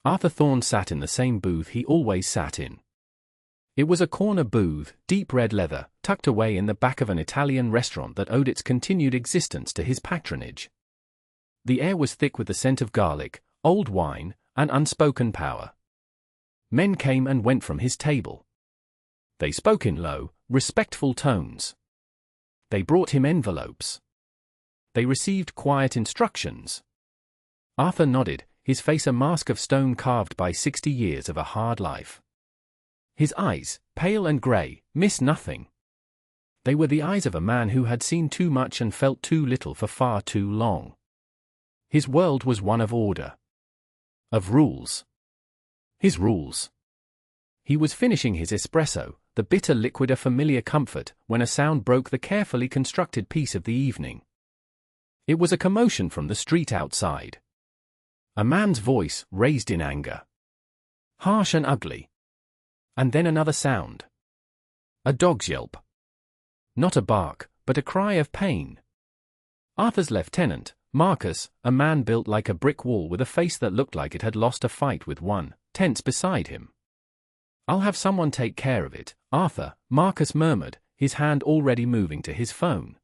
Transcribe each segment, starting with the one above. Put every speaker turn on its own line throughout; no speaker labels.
Arthur Thorne sat in the same booth he always sat in. It was a corner booth, deep red leather, tucked away in the back of an Italian restaurant that owed its continued existence to his patronage. The air was thick with the scent of garlic, old wine, and unspoken power. Men came and went from his table. They spoke in low, respectful tones. They brought him envelopes. They received quiet instructions. Arthur nodded, his face a mask of stone carved by 60 years of a hard life. His eyes, pale and grey, missed nothing. They were the eyes of a man who had seen too much and felt too little for far too long. His world was one of order. Of rules. His rules. He was finishing his espresso, the bitter liquid a familiar comfort, when a sound broke the carefully constructed peace of the evening. It was a commotion from the street outside. A man's voice, raised in anger. Harsh and ugly. And then another sound. A dog's yelp. Not a bark, but a cry of pain. Arthur's lieutenant, Marcus, a man built like a brick wall with a face that looked like it had lost a fight with one, tense beside him. "I'll have someone take care of it, Arthur," Marcus murmured, his hand already moving to his phone.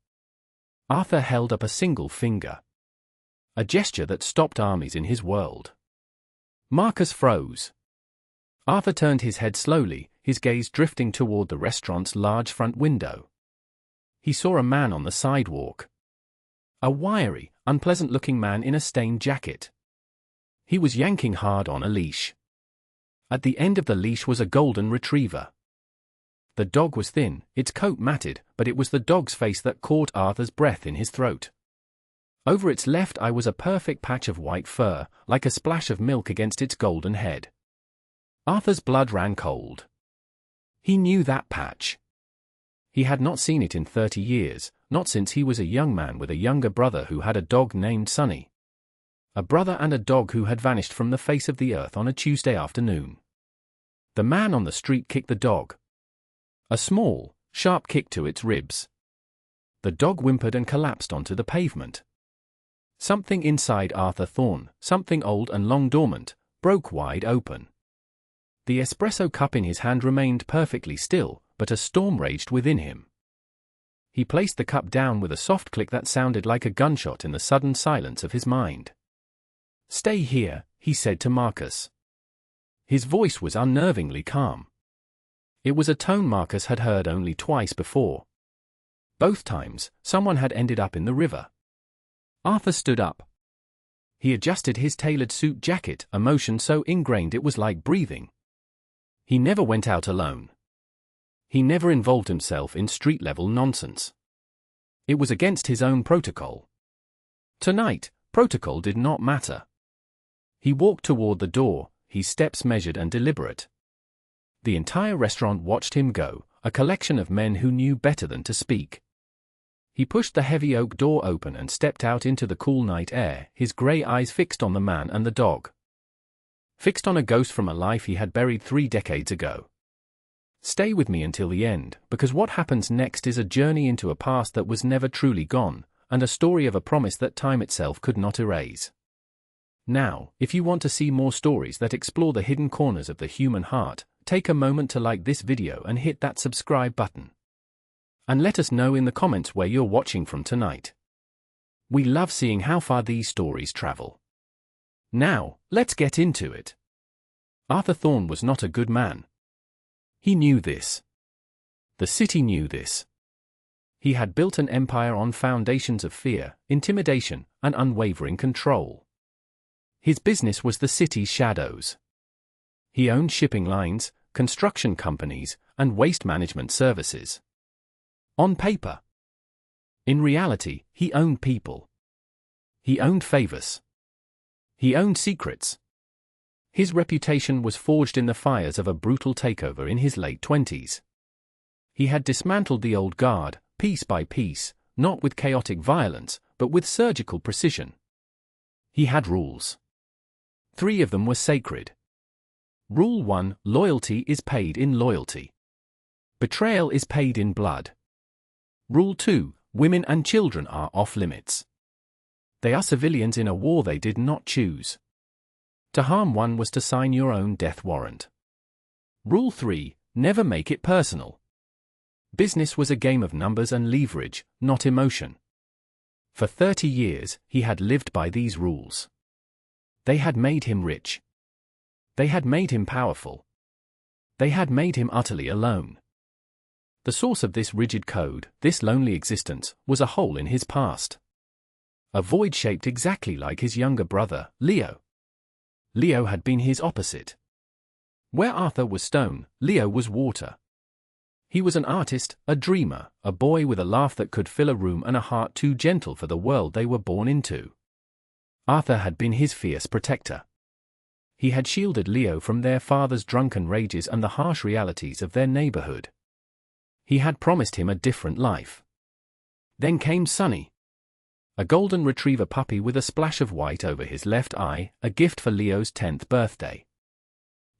Arthur held up a single finger. A gesture that stopped armies in his world. Marcus froze. Arthur turned his head slowly, his gaze drifting toward the restaurant's large front window. He saw a man on the sidewalk. A wiry, unpleasant-looking man in a stained jacket. He was yanking hard on a leash. At the end of the leash was a golden retriever. The dog was thin, its coat matted, but it was the dog's face that caught Arthur's breath in his throat. Over its left eye was a perfect patch of white fur, like a splash of milk against its golden head. Arthur's blood ran cold. He knew that patch. He had not seen it in 30 years, not since he was a young man with a younger brother who had a dog named Sonny. A brother and a dog who had vanished from the face of the earth on a Tuesday afternoon. The man on the street kicked the dog. A small, sharp kick to its ribs. The dog whimpered and collapsed onto the pavement. Something inside Arthur Thorne, something old and long dormant, broke wide open. The espresso cup in his hand remained perfectly still, but a storm raged within him. He placed the cup down with a soft click that sounded like a gunshot in the sudden silence of his mind. "Stay here," he said to Marcus. His voice was unnervingly calm. It was a tone Marcus had heard only twice before. Both times, someone had ended up in the river. Arthur stood up. He adjusted his tailored suit jacket, a motion so ingrained it was like breathing. He never went out alone. He never involved himself in street-level nonsense. It was against his own protocol. Tonight, protocol did not matter. He walked toward the door, his steps measured and deliberate. The entire restaurant watched him go, a collection of men who knew better than to speak. He pushed the heavy oak door open and stepped out into the cool night air, his grey eyes fixed on the man and the dog. Fixed on a ghost from a life he had buried 3 decades ago. Stay with me until the end, because what happens next is a journey into a past that was never truly gone, and a story of a promise that time itself could not erase. Now, if you want to see more stories that explore the hidden corners of the human heart, take a moment to like this video and hit that subscribe button. And let us know in the comments where you're watching from tonight. We love seeing how far these stories travel. Now, let's get into it. Arthur Thorne was not a good man. He knew this. The city knew this. He had built an empire on foundations of fear, intimidation, and unwavering control. His business was the city's shadows. He owned shipping lines, construction companies, and waste management services. On paper. In reality, he owned people. He owned favors. He owned secrets. His reputation was forged in the fires of a brutal takeover in his late 20s. He had dismantled the old guard, piece by piece, not with chaotic violence, but with surgical precision. He had rules. 3 of them were sacred. Rule 1, loyalty is paid in loyalty. Betrayal is paid in blood. Rule 2, women and children are off limits. They are civilians in a war they did not choose. To harm one was to sign your own death warrant. Rule 3. Never make it personal. Business was a game of numbers and leverage, not emotion. For 30 years, he had lived by these rules. They had made him rich. They had made him powerful. They had made him utterly alone. The source of this rigid code, this lonely existence, was a hole in his past. A void shaped exactly like his younger brother, Leo. Leo had been his opposite. Where Arthur was stone, Leo was water. He was an artist, a dreamer, a boy with a laugh that could fill a room and a heart too gentle for the world they were born into. Arthur had been his fierce protector. He had shielded Leo from their father's drunken rages and the harsh realities of their neighborhood. He had promised him a different life. Then came Sonny. A golden retriever puppy with a splash of white over his left eye, a gift for Leo's 10th birthday.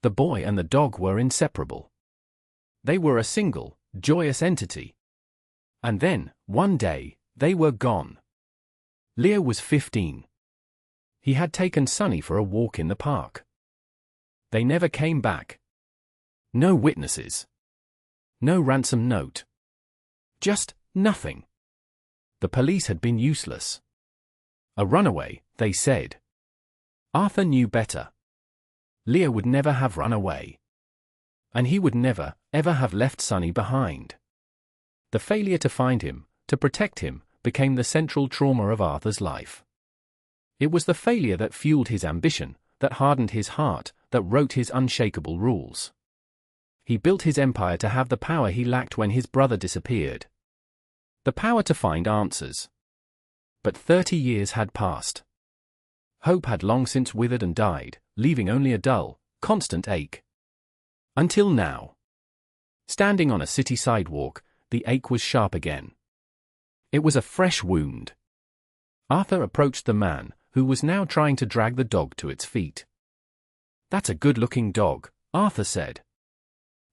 The boy and the dog were inseparable. They were a single, joyous entity. And then, one day, they were gone. Leo was 15. He had taken Sonny for a walk in the park. They never came back. No witnesses. No ransom note. Just nothing. The police had been useless. A runaway, they said. Arthur knew better. Leo would never have run away. And he would never, ever have left Sonny behind. The failure to find him, to protect him, became the central trauma of Arthur's life. It was the failure that fueled his ambition, that hardened his heart, that wrote his unshakable rules. He built his empire to have the power he lacked when his brother disappeared. The power to find answers. But 30 years had passed. Hope had long since withered and died, leaving only a dull, constant ache. Until now. Standing on a city sidewalk, the ache was sharp again. It was a fresh wound. Arthur approached the man, who was now trying to drag the dog to its feet. "That's a good-looking dog," Arthur said.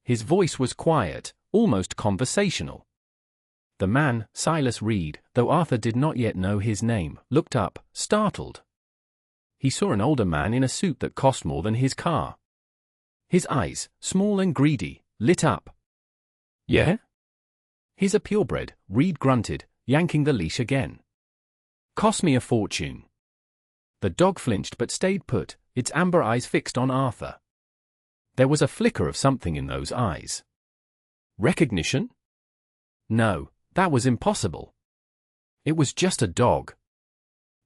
His voice was quiet, almost conversational. The man, Silas Reed, though Arthur did not yet know his name, looked up, startled. He saw an older man in a suit that cost more than his car. His eyes, small and greedy, lit up. "Yeah?" "He's a purebred," Reed grunted, yanking the leash again. "Cost me a fortune." The dog flinched but stayed put, its amber eyes fixed on Arthur. There was a flicker of something in those eyes. Recognition? No, that was impossible. It was just a dog.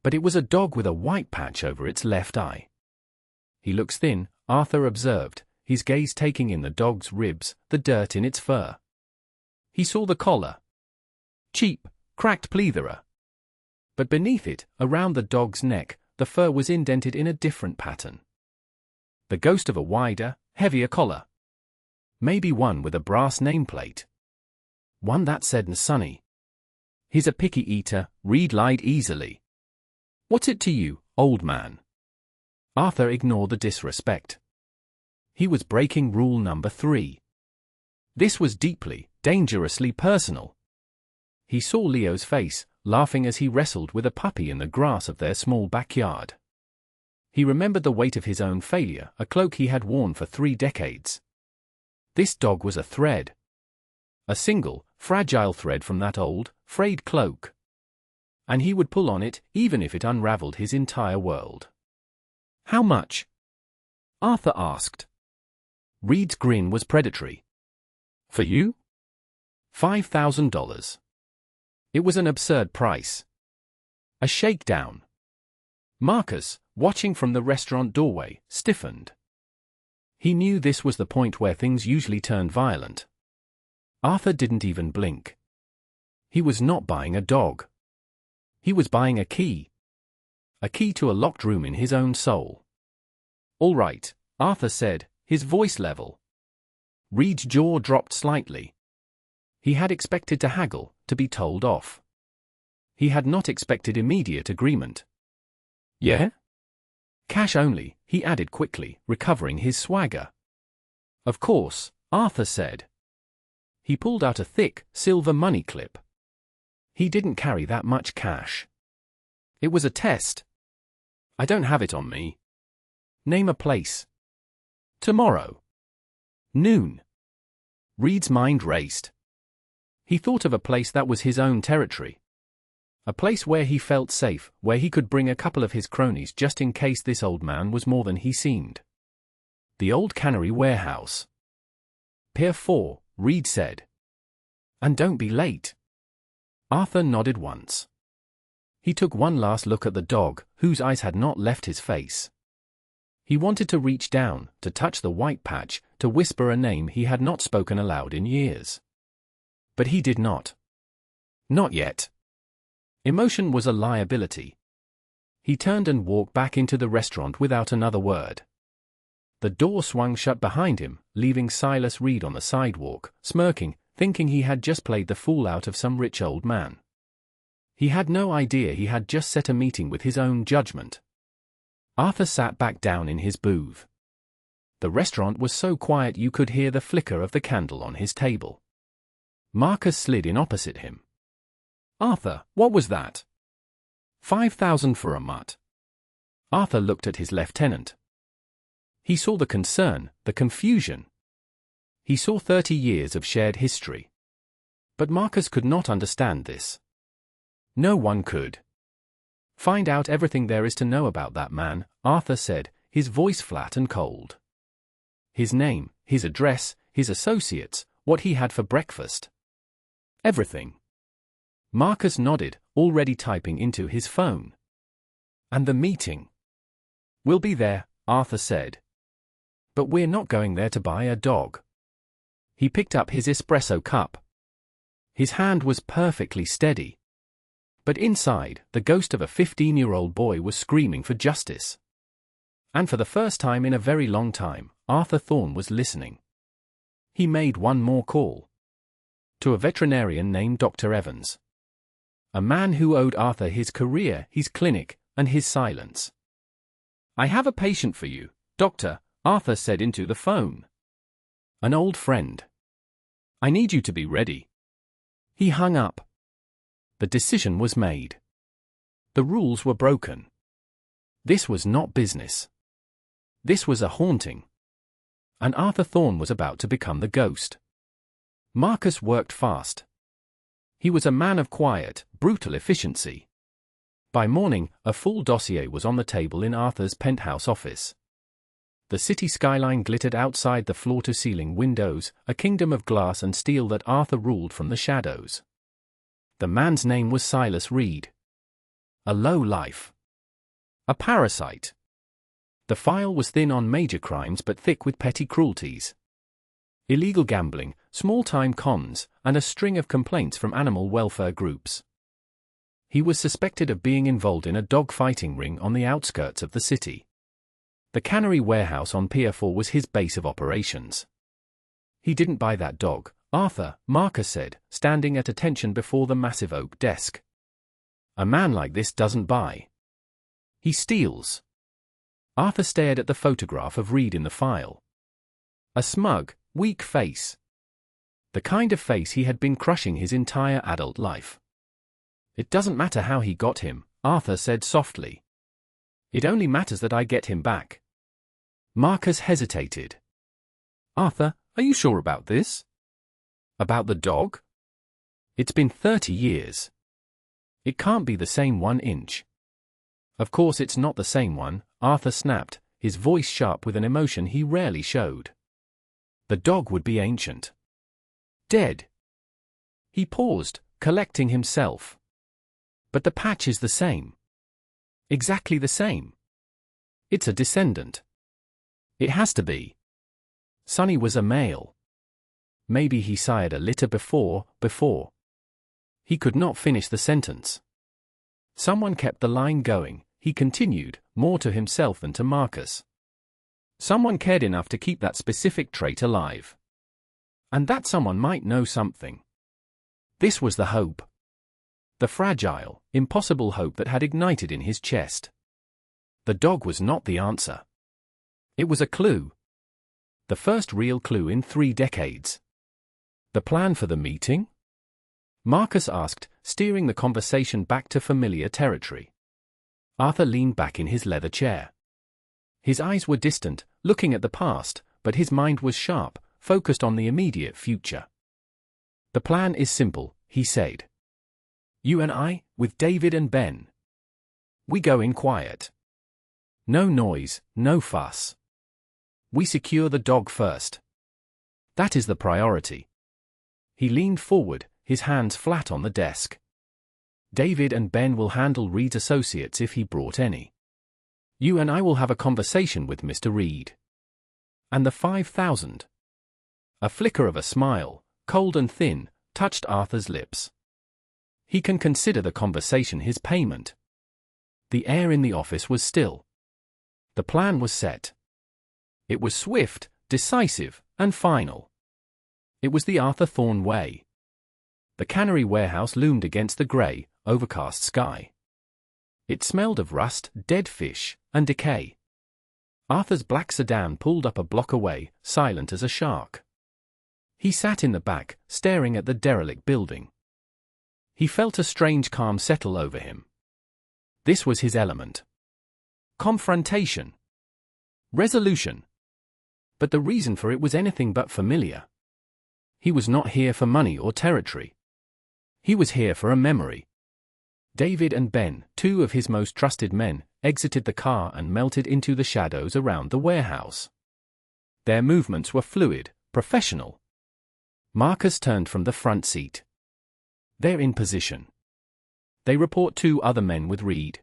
But it was a dog with a white patch over its left eye. "He looks thin," Arthur observed, his gaze taking in the dog's ribs, the dirt in its fur. He saw the collar. Cheap, cracked plethora. But beneath it, around the dog's neck, the fur was indented in a different pattern. The ghost of a wider, heavier collar. Maybe one with a brass nameplate. One that said Sonny. "He's a picky eater," Reed lied easily. "What's it to you, old man?" Arthur ignored the disrespect. He was breaking rule number 3. This was deeply, dangerously personal. He saw Leo's face, laughing as he wrestled with a puppy in the grass of their small backyard. He remembered the weight of his own failure, a cloak he had worn for 3 decades. This dog was a thread. A single, fragile thread from that old, frayed cloak. And he would pull on it, even if it unraveled his entire world. "How much?" Arthur asked. Reed's grin was predatory. "For you?" $5,000. It was an absurd price. A shakedown. Marcus, watching from the restaurant doorway, stiffened. He knew this was the point where things usually turned violent. Arthur didn't even blink. He was not buying a dog. He was buying a key. A key to a locked room in his own soul. "All right," Arthur said, his voice level. Reed's jaw dropped slightly. He had expected to haggle, to be told off. He had not expected immediate agreement. "Yeah?" "Cash only," he added quickly, recovering his swagger. "Of course," Arthur said. He pulled out a thick, silver money clip. He didn't carry that much cash. "It was a test. I don't have it on me." Name a place. Tomorrow. Noon. Reed's mind raced. He thought of a place that was his own territory. A place where he felt safe, where he could bring a couple of his cronies just in case this old man was more than he seemed. The old cannery warehouse. Pier 4, Reed said. And don't be late. Arthur nodded once. He took one last look at the dog, whose eyes had not left his face. He wanted to reach down, to touch the white patch, to whisper a name he had not spoken aloud in years. But he did not. Not yet. Emotion was a liability. He turned and walked back into the restaurant without another word. The door swung shut behind him, leaving Silas Reed on the sidewalk, smirking, thinking he had just played the fool out of some rich old man. He had no idea he had just set a meeting with his own judgment. Arthur sat back down in his booth. The restaurant was so quiet you could hear the flicker of the candle on his table. Marcus slid in opposite him. Arthur, what was that? 5,000 for a mutt. Arthur looked at his lieutenant. He saw the concern, the confusion. He saw 30 years of shared history. But Marcus could not understand this. No one could. Find out everything there is to know about that man, Arthur said, his voice flat and cold. His name, his address, his associates, what he had for breakfast. Everything. Marcus nodded, already typing into his phone. And the meeting? We'll be there, Arthur said. But we're not going there to buy a dog. He picked up his espresso cup. His hand was perfectly steady. But inside, the ghost of a 15-year-old boy was screaming for justice. And for the first time in a very long time, Arthur Thorne was listening. He made one more call. To a veterinarian named Dr. Evans. A man who owed Arthur his career, his clinic, and his silence. I have a patient for you, doctor, Arthur said into the phone. An old friend. I need you to be ready. He hung up. The decision was made. The rules were broken. This was not business. This was a haunting. And Arthur Thorne was about to become the ghost. Marcus worked fast. He was a man of quiet, brutal efficiency. By morning, a full dossier was on the table in Arthur's penthouse office. The city skyline glittered outside the floor-to-ceiling windows, a kingdom of glass and steel that Arthur ruled from the shadows. The man's name was Silas Reed. A low-life. A parasite. The file was thin on major crimes but thick with petty cruelties. Illegal gambling, small-time cons, and a string of complaints from animal welfare groups. He was suspected of being involved in a dog-fighting ring on the outskirts of the city. The cannery warehouse on Pier 4 was his base of operations. He didn't buy that dog, Arthur, Marcus said, standing at attention before the massive oak desk. A man like this doesn't buy. He steals. Arthur stared at the photograph of Reed in the file. A smug, weak face. The kind of face he had been crushing his entire adult life. It doesn't matter how he got him, Arthur said softly. It only matters that I get him back. Marcus hesitated. Arthur, are you sure about this? About the dog? It's been 30 years. It can't be the same 1 inch. Of course it's not the same one, Arthur snapped, his voice sharp with an emotion he rarely showed. The dog would be ancient. Dead. He paused, collecting himself. But the patch is the same. Exactly the same. It's a descendant. It has to be. Sonny was a male. Maybe he sired a litter before. He could not finish the sentence. Someone kept the line going, he continued, more to himself than to Marcus. Someone cared enough to keep that specific trait alive. And that someone might know something. This was the hope. The fragile, impossible hope that had ignited in his chest. The dog was not the answer. It was a clue. The first real clue in 3 decades. The plan for the meeting? Marcus asked, steering the conversation back to familiar territory. Arthur leaned back in his leather chair. His eyes were distant, looking at the past, but his mind was sharp, focused on the immediate future. "The plan is simple," he said. "You and I, with David and Ben. We go in quiet. No noise, no fuss. We secure the dog first. That is the priority." He leaned forward, his hands flat on the desk. "David and Ben will handle Reed's associates if he brought any. You and I will have a conversation with Mr. Reed. And the 5,000. A flicker of a smile, cold and thin, touched Arthur's lips. He can consider the conversation his payment. The air in the office was still. The plan was set. It was swift, decisive, and final. It was the Arthur Thorne way. The cannery warehouse loomed against the grey, overcast sky. It smelled of rust, dead fish, and decay. Arthur's black sedan pulled up a block away, silent as a shark. He sat in the back, staring at the derelict building. He felt a strange calm settle over him. This was his element. Confrontation. Resolution. But the reason for it was anything but familiar. He was not here for money or territory. He was here for a memory. David and Ben, two of his most trusted men, exited the car and melted into the shadows around the warehouse. Their movements were fluid, professional. Marcus turned from the front seat. "They're in position. They report 2 other men with Reed.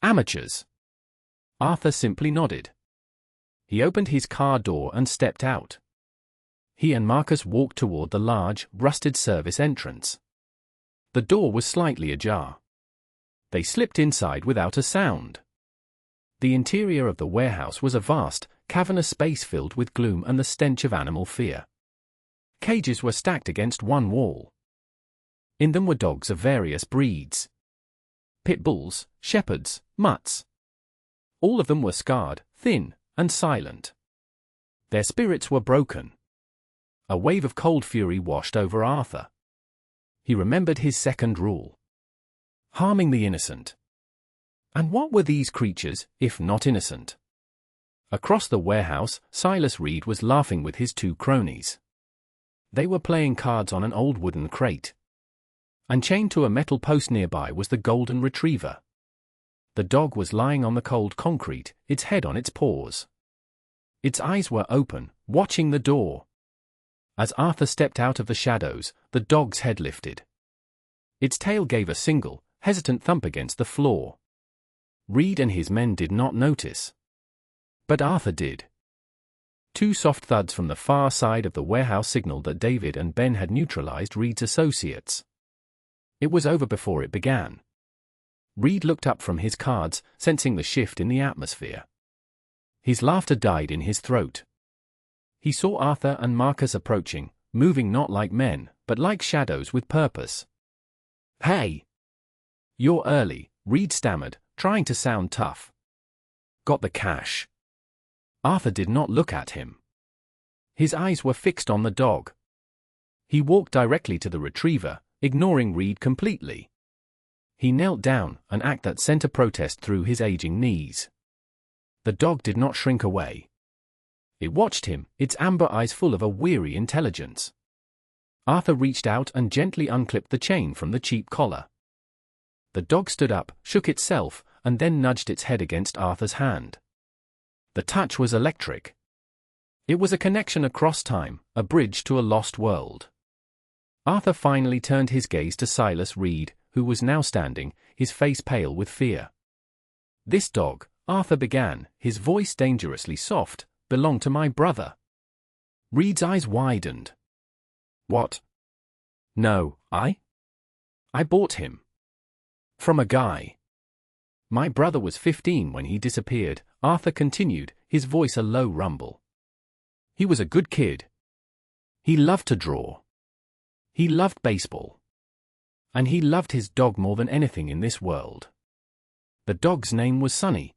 Amateurs." Arthur simply nodded. He opened his car door and stepped out. He and Marcus walked toward the large, rusted service entrance. The door was slightly ajar. They slipped inside without a sound. The interior of the warehouse was a vast, cavernous space filled with gloom and the stench of animal fear. Cages were stacked against one wall. In them were dogs of various breeds. Pit bulls, shepherds, mutts. All of them were scarred, thin, and silent. Their spirits were broken. A wave of cold fury washed over Arthur. He remembered his second rule. Harming the innocent. And what were these creatures, if not innocent? Across the warehouse, Silas Reed was laughing with his 2 cronies. They were playing cards on an old wooden crate. And chained to a metal post nearby was the golden retriever. The dog was lying on the cold concrete, its head on its paws. Its eyes were open, watching the door. As Arthur stepped out of the shadows, the dog's head lifted. Its tail gave a single, hesitant thump against the floor. Reed and his men did not notice. But Arthur did. 2 soft thuds from the far side of the warehouse signaled that David and Ben had neutralized Reed's associates. It was over before it began. Reed looked up from his cards, sensing the shift in the atmosphere. His laughter died in his throat. He saw Arthur and Marcus approaching, moving not like men, but like shadows with purpose. "Hey! You're early," Reed stammered, trying to sound tough. "Got the cash?" Arthur did not look at him. His eyes were fixed on the dog. He walked directly to the retriever, ignoring Reed completely. He knelt down, an act that sent a protest through his aging knees. The dog did not shrink away. It watched him, its amber eyes full of a weary intelligence. Arthur reached out and gently unclipped the chain from the cheap collar. The dog stood up, shook itself, and then nudged its head against Arthur's hand. The touch was electric. It was a connection across time, a bridge to a lost world. Arthur finally turned his gaze to Silas Reed, who was now standing, his face pale with fear. "This dog," Arthur began, his voice dangerously soft, "belonged to my brother." Reed's eyes widened. "What? No, I bought him. From a guy. My brother was 15 when he disappeared," Arthur continued, his voice a low rumble. "He was a good kid. He loved to draw. He loved baseball. And he loved his dog more than anything in this world. The dog's name was Sonny."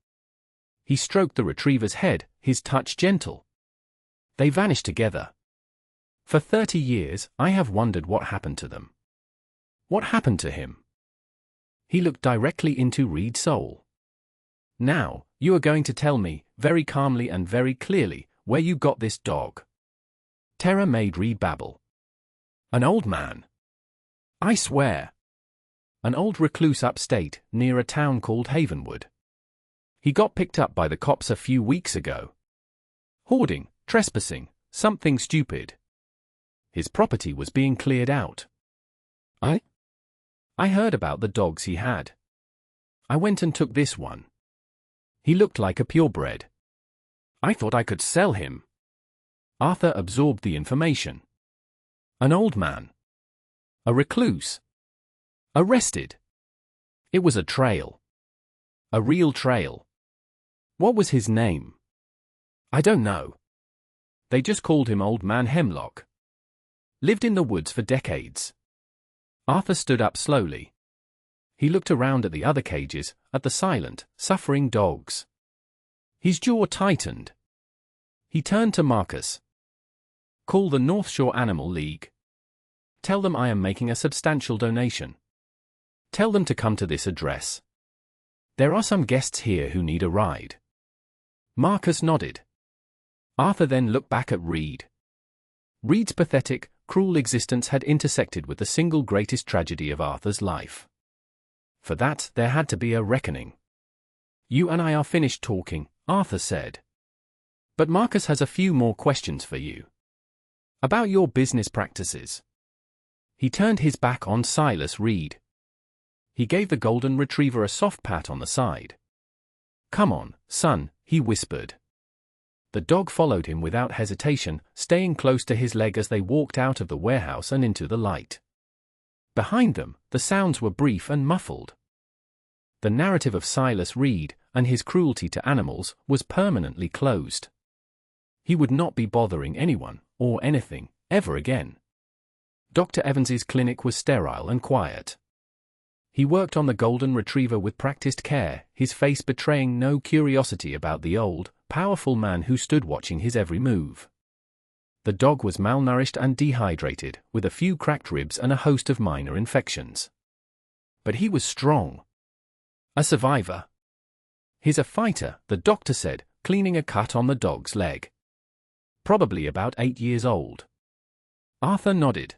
He stroked the retriever's head, his touch gentle. "They vanished together. For 30 years, I have wondered what happened to them. What happened to him?" He looked directly into Reed's soul. "Now, you are going to tell me," very calmly and very clearly, "Where you got this dog?" Terror made Reed babble. "An old man. I swear. An old recluse upstate, near a town called Havenwood. He got picked up by the cops a few weeks ago. Hoarding, trespassing, something stupid. His property was being cleared out. I heard about the dogs he had. I went and took this one. He looked like a purebred. I thought I could sell him." Arthur absorbed the information. An old man. A recluse. Arrested. It was a trail. A real trail. What was his name? I don't know. They just called him Old Man Hemlock. Lived in the woods for decades. Arthur stood up slowly. He looked around at the other cages, at the silent, suffering dogs. His jaw tightened. He turned to Marcus. "Call the North Shore Animal League. Tell them I am making a substantial donation. Tell them to come to this address. There are some guests here who need a ride." Marcus nodded. Arthur then looked back at Reed. Reed's pathetic, cruel existence had intersected with the single greatest tragedy of Arthur's life. For that, there had to be a reckoning. "You and I are finished talking," Arthur said. "But Marcus has a few more questions for you. About your business practices." He turned his back on Silas Reed. He gave the golden retriever a soft pat on the side. "Come on, son," he whispered. The dog followed him without hesitation, staying close to his leg as they walked out of the warehouse and into the light. Behind them, the sounds were brief and muffled. The narrative of Silas Reed and his cruelty to animals was permanently closed. He would not be bothering anyone, or anything, ever again. Dr. Evans's clinic was sterile and quiet. He worked on the golden retriever with practiced care, his face betraying no curiosity about the old, powerful man who stood watching his every move. The dog was malnourished and dehydrated, with a few cracked ribs and a host of minor infections. But he was strong. A survivor. "He's a fighter," the doctor said, cleaning a cut on the dog's leg. "Probably about 8 years old." Arthur nodded.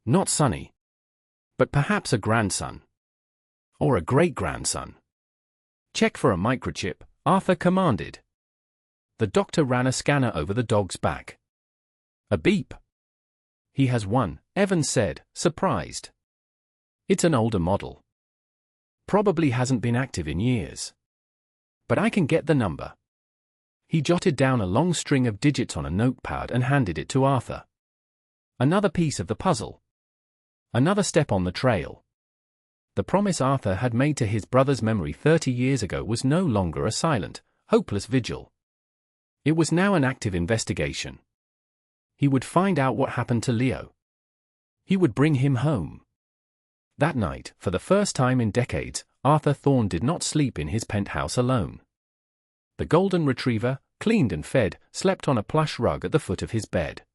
"Not Sonny. But perhaps a grandson. Or a great-grandson." "Check for a microchip," Arthur commanded. The doctor ran a scanner over the dog's back. "A beep." "He has one," Evans said, surprised. "It's an older model. Probably hasn't been active in years. But I can get the number." He jotted down a long string of digits on a notepad and handed it to Arthur. Another piece of the puzzle. Another step on the trail. The promise Arthur had made to his brother's memory 30 years ago was no longer a silent, hopeless vigil. It was now an active investigation. He would find out what happened to Leo. He would bring him home. That night, for the first time in decades, Arthur Thorne did not sleep in his penthouse alone. The golden retriever, cleaned and fed, slept on a plush rug at the foot of his bed.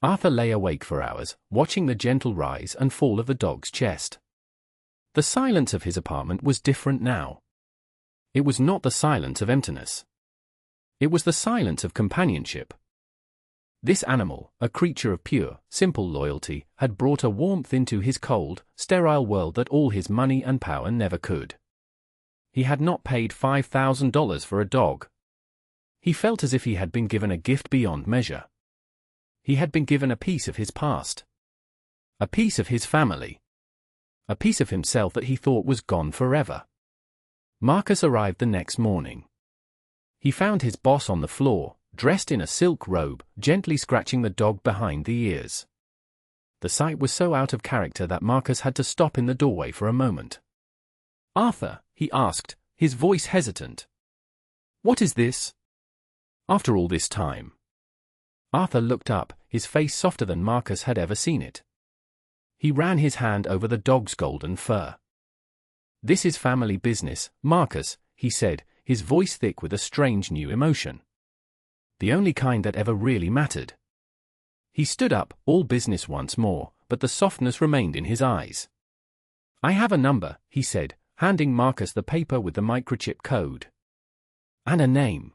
Arthur lay awake for hours, watching the gentle rise and fall of the dog's chest. The silence of his apartment was different now. It was not the silence of emptiness. It was the silence of companionship. This animal, a creature of pure, simple loyalty, had brought a warmth into his cold, sterile world that all his money and power never could. He had not paid $5,000 for a dog. He felt as if he had been given a gift beyond measure. He had been given a piece of his past. A piece of his family. A piece of himself that he thought was gone forever. Marcus arrived the next morning. He found his boss on the floor, dressed in a silk robe, gently scratching the dog behind the ears. The sight was so out of character that Marcus had to stop in the doorway for a moment. "Arthur," he asked, his voice hesitant. "What is this? After all this time?" Arthur looked up, his face softer than Marcus had ever seen it. He ran his hand over the dog's golden fur. "This is family business, Marcus," he said, his voice thick with a strange new emotion. The only kind that ever really mattered. He stood up, all business once more, but the softness remained in his eyes. "I have a number," he said, handing Marcus the paper with the microchip code. And a name.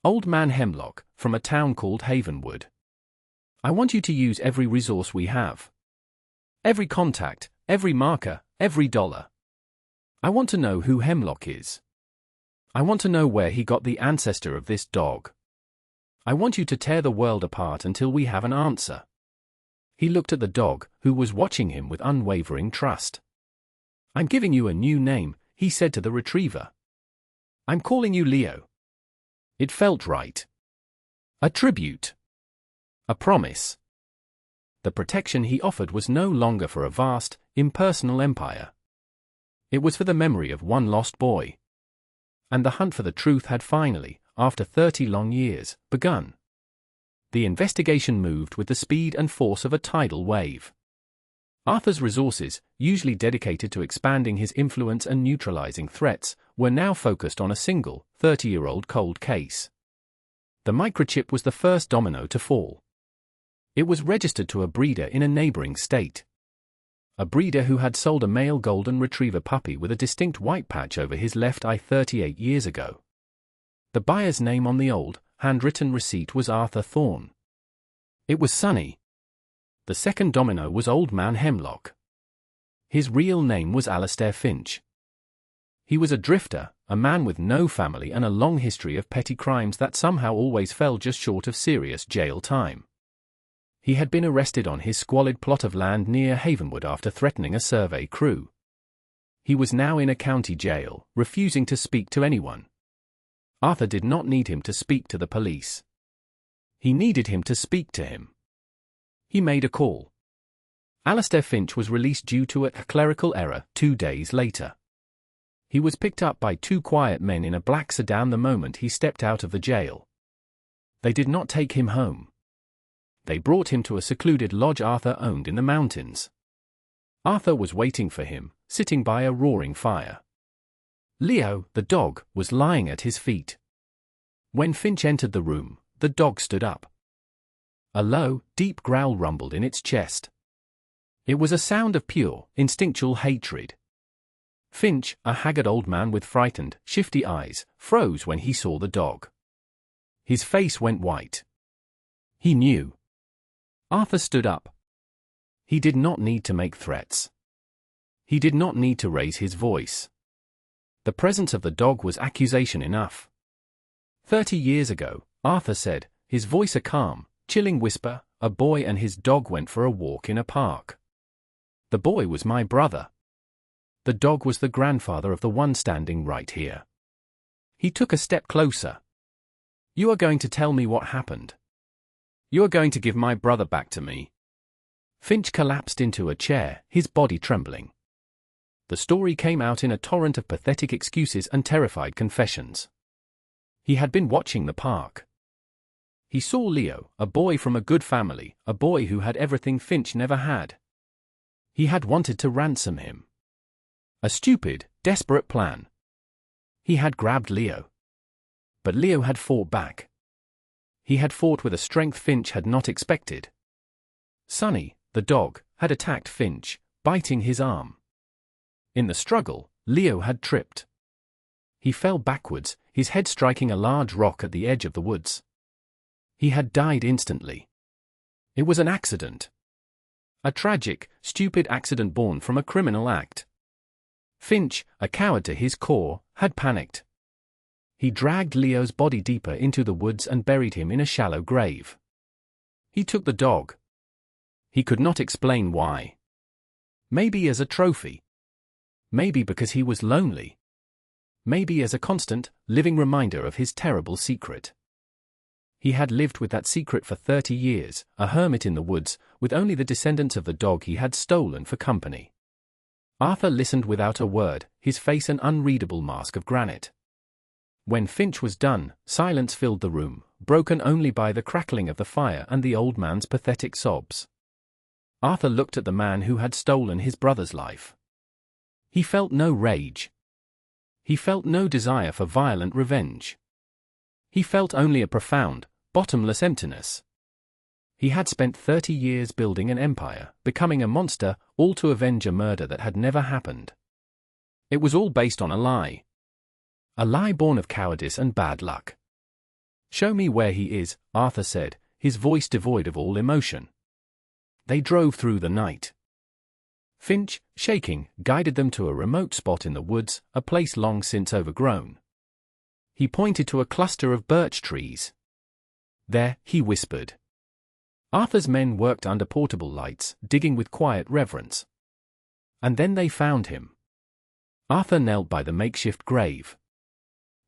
Old Man Hemlock, from a town called Havenwood. I want you to use every resource we have. Every contact, every marker, every dollar. I want to know who Hemlock is. I want to know where he got the ancestor of this dog. I want you to tear the world apart until we have an answer. He looked at the dog, who was watching him with unwavering trust. I'm giving you a new name, he said to the retriever. I'm calling you Leo. It felt right. A tribute. A promise. The protection he offered was no longer for a vast, impersonal empire. It was for the memory of one lost boy. And the hunt for the truth had finally, after 30 long years, begun. The investigation moved with the speed and force of a tidal wave. Arthur's resources, usually dedicated to expanding his influence and neutralizing threats, were now focused on a single, 30-year-old cold case. The microchip was the first domino to fall. It was registered to a breeder in a neighboring state. A breeder who had sold a male golden retriever puppy with a distinct white patch over his left eye 38 years ago. The buyer's name on the old, handwritten receipt was Arthur Thorne. It was Sonny. The second domino was Old Man Hemlock. His real name was Alastair Finch. He was a drifter, a man with no family and a long history of petty crimes that somehow always fell just short of serious jail time. He had been arrested on his squalid plot of land near Havenwood after threatening a survey crew. He was now in a county jail, refusing to speak to anyone. Arthur did not need him to speak to the police. He needed him to speak to him. He made a call. Alastair Finch was released due to a clerical error 2 days later. He was picked up by 2 quiet men in a black sedan the moment he stepped out of the jail. They did not take him home. They brought him to a secluded lodge Arthur owned in the mountains. Arthur was waiting for him, sitting by a roaring fire. Leo, the dog, was lying at his feet. When Finch entered the room, the dog stood up. A low, deep growl rumbled in its chest. It was a sound of pure, instinctual hatred. Finch, a haggard old man with frightened, shifty eyes, froze when he saw the dog. His face went white. He knew. Arthur stood up. He did not need to make threats. He did not need to raise his voice. The presence of the dog was accusation enough. 30 years ago, Arthur said, his voice a calm, chilling whisper, a boy and his dog went for a walk in a park. The boy was my brother. The dog was the grandfather of the one standing right here. He took a step closer. You are going to tell me what happened. You are going to give my brother back to me. Finch collapsed into a chair, his body trembling. The story came out in a torrent of pathetic excuses and terrified confessions. He had been watching the park. He saw Leo, a boy from a good family, a boy who had everything Finch never had. He had wanted to ransom him. A stupid, desperate plan. He had grabbed Leo. But Leo had fought back. He had fought with a strength Finch had not expected. Sonny, the dog, had attacked Finch, biting his arm. In the struggle, Leo had tripped. He fell backwards, his head striking a large rock at the edge of the woods. He had died instantly. It was an accident. A tragic, stupid accident born from a criminal act. Finch, a coward to his core, had panicked. He dragged Leo's body deeper into the woods and buried him in a shallow grave. He took the dog. He could not explain why. Maybe as a trophy. Maybe because he was lonely. Maybe as a constant, living reminder of his terrible secret. He had lived with that secret for 30 years, a hermit in the woods, with only the descendants of the dog he had stolen for company. Arthur listened without a word, his face an unreadable mask of granite. When Finch was done, silence filled the room, broken only by the crackling of the fire and the old man's pathetic sobs. Arthur looked at the man who had stolen his brother's life. He felt no rage. He felt no desire for violent revenge. He felt only a profound, bottomless emptiness. He had spent 30 years building an empire, becoming a monster, all to avenge a murder that had never happened. It was all based on a lie. A lie born of cowardice and bad luck. "Show me where he is," Arthur said, his voice devoid of all emotion. They drove through the night. Finch, shaking, guided them to a remote spot in the woods, a place long since overgrown. He pointed to a cluster of birch trees. "There," he whispered. Arthur's men worked under portable lights, digging with quiet reverence. And then they found him. Arthur knelt by the makeshift grave.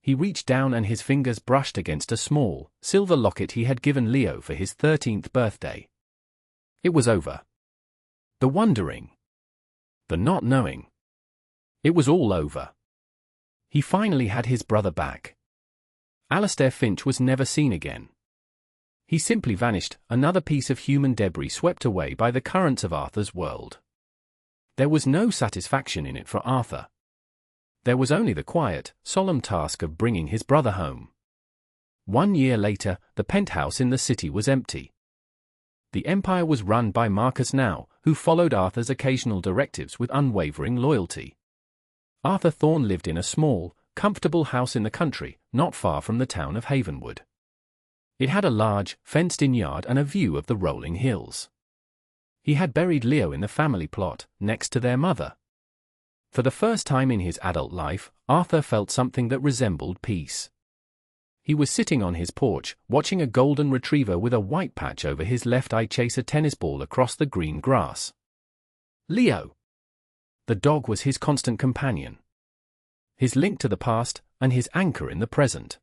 He reached down and his fingers brushed against a small, silver locket he had given Leo for his 13th birthday. It was over. The wondering. The not knowing. It was all over. He finally had his brother back. Alastair Finch was never seen again. He simply vanished, another piece of human debris swept away by the currents of Arthur's world. There was no satisfaction in it for Arthur. There was only the quiet, solemn task of bringing his brother home. 1 year later, the penthouse in the city was empty. The empire was run by Marcus Now, who followed Arthur's occasional directives with unwavering loyalty. Arthur Thorne lived in a small, comfortable house in the country, not far from the town of Havenwood. It had a large, fenced-in yard and a view of the rolling hills. He had buried Leo in the family plot, next to their mother. For the first time in his adult life, Arthur felt something that resembled peace. He was sitting on his porch, watching a golden retriever with a white patch over his left eye chase a tennis ball across the green grass. Leo! The dog was his constant companion. His link to the past, and his anchor in the present.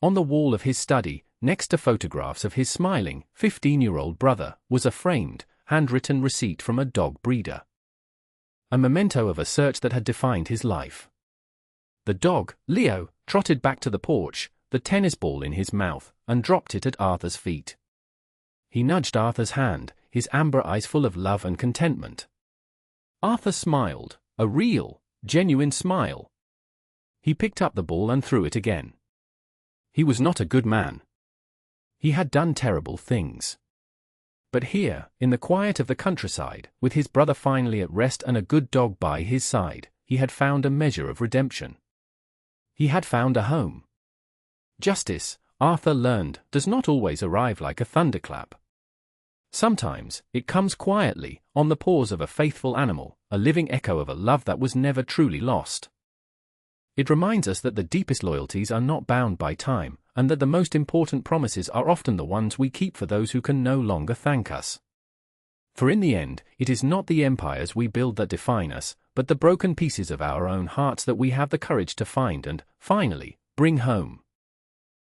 On the wall of his study, next to photographs of his smiling, 15-year-old brother, was a framed, handwritten receipt from a dog breeder. A memento of a search that had defined his life. The dog, Leo, trotted back to the porch, the tennis ball in his mouth, and dropped it at Arthur's feet. He nudged Arthur's hand, his amber eyes full of love and contentment. Arthur smiled, a real, genuine smile. He picked up the ball and threw it again. He was not a good man. He had done terrible things. But here, in the quiet of the countryside, with his brother finally at rest and a good dog by his side, he had found a measure of redemption. He had found a home. Justice, Arthur learned, does not always arrive like a thunderclap. Sometimes, it comes quietly, on the paws of a faithful animal, a living echo of a love that was never truly lost. It reminds us that the deepest loyalties are not bound by time, and that the most important promises are often the ones we keep for those who can no longer thank us. For in the end, it is not the empires we build that define us, but the broken pieces of our own hearts that we have the courage to find and, finally, bring home.